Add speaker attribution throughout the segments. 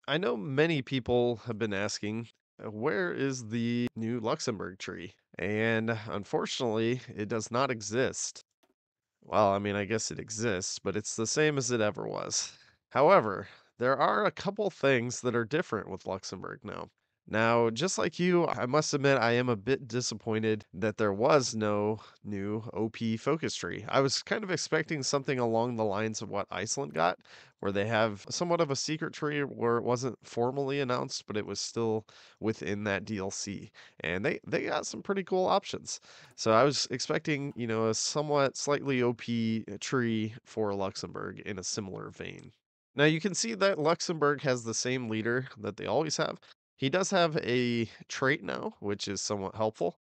Speaker 1: I know many people have been asking, where is the new Luxembourg tree? And unfortunately, it does not exist. Well, I mean, I guess it exists, but it's the same as it ever was. However, there are a couple things that are different with Luxembourg now. Now, just like you, I must admit I am a bit disappointed that there was no new OP focus tree. I was kind of expecting something along the lines of what Iceland got, where they have somewhat of a secret tree where it wasn't formally announced, but it was still within that DLC. And they got some pretty cool options. So I was expecting, a somewhat slightly OP tree for Luxembourg in a similar vein. Now you can see that Luxembourg has the same leader that they always have. He does have a trait now, which is somewhat helpful.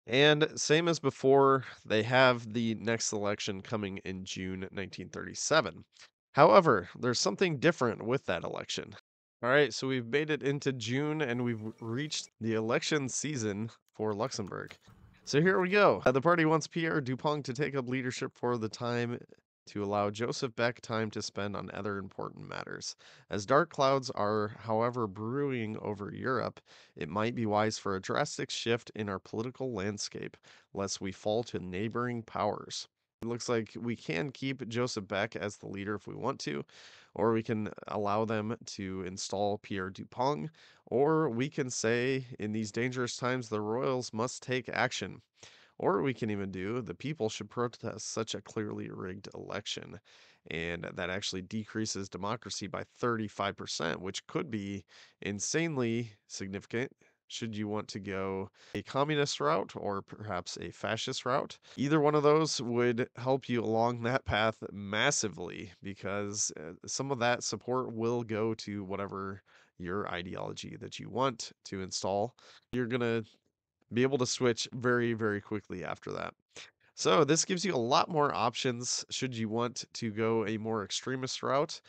Speaker 1: And same as before, they have the next election coming in June 1937. However, there's something different with that election. All right, so we've made it into June and we've reached the election season for Luxembourg. So here we go. The party wants Pierre Dupont to take up leadership for the time to allow Joseph Beck time to spend on other important matters. As dark clouds are, however, brewing over Europe, it might be wise for a drastic shift in our political landscape, lest we fall to neighboring powers. It looks like we can keep Joseph Beck as the leader if we want to, or we can allow them to install Pierre Dupont, or we can say, in these dangerous times, the royals must take action. Or we can even do the people should protest such a clearly rigged election. And that actually decreases democracy by 35%, which could be insanely significant. Should you want to go a communist route or perhaps a fascist route? Either one of those would help you along that path massively because some of that support will go to whatever your ideology that you want to install. You're going to be able to switch very, very quickly after that. So this gives you a lot more options should you want to go a more extremist route.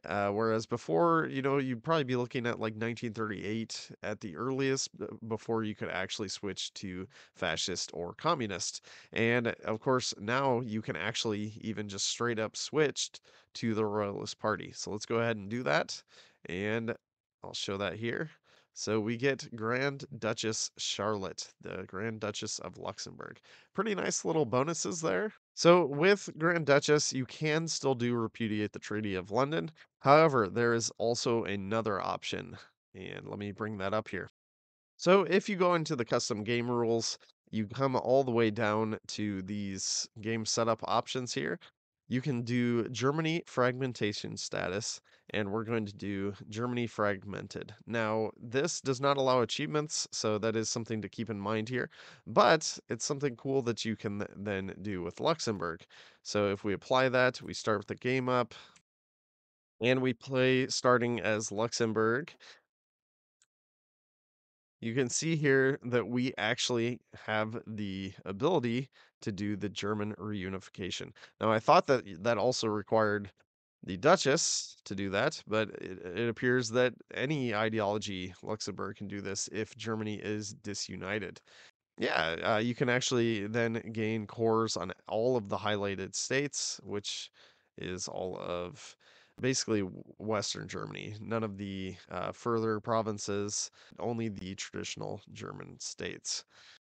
Speaker 1: Whereas before, you'd probably be looking at like 1938 at the earliest before you could actually switch to fascist or communist. And of course, now you can actually even just straight up switch to the Royalist Party. So let's go ahead and do that. And I'll show that here. So we get Grand Duchess Charlotte, the Grand Duchess of Luxembourg. Pretty nice little bonuses there. So with Grand Duchess, you can still do repudiate the Treaty of London. However, there is also another option, and let me bring that up here. So if you go into the custom game rules, you come all the way down to these game setup options here. You can do Germany fragmentation status, and we're going to do Germany fragmented. Now, this does not allow achievements, so that is something to keep in mind here, but it's something cool that you can then do with Luxembourg. So if we apply that, we start with the game up, and we play starting as Luxembourg. You can see here that we actually have the ability to do the German reunification. Now, I thought that that also required the Duchess to do that, but it appears that any ideology, Luxembourg can do this if Germany is disunited. Yeah, you can actually then gain cores on all of the highlighted states, which is all of basically Western Germany. None of the further provinces, only the traditional German states.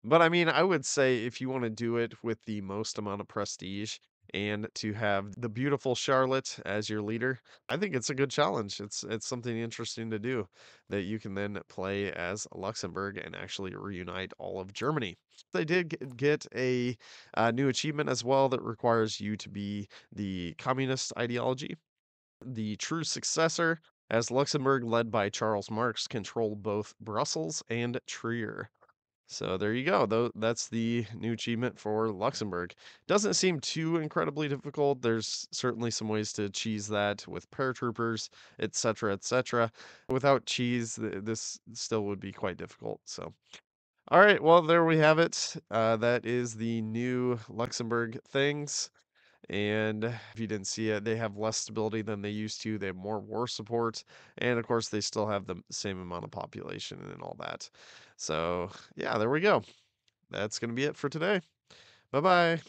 Speaker 1: But I mean, I would say if you want to do it with the most amount of prestige and to have the beautiful Charlotte as your leader, I think it's a good challenge. It's something interesting to do that you can then play as Luxembourg and actually reunite all of Germany. They did get a new achievement as well that requires you to be the communist ideology. The true successor, as Luxembourg, led by Charles Marx, controlled both Brussels and Trier. So there you go. Though that's the new achievement for Luxembourg. Doesn't seem too incredibly difficult. There's certainly some ways to cheese that with paratroopers, etc., etc. Without cheese, this still would be quite difficult. So, all right. Well, there we have it. That is the new Luxembourg things. And if you didn't see it, they have less stability than they used to. They have more war support. And of course, they still have the same amount of population and all that. So, yeah, there we go. That's going to be it for today. Bye bye.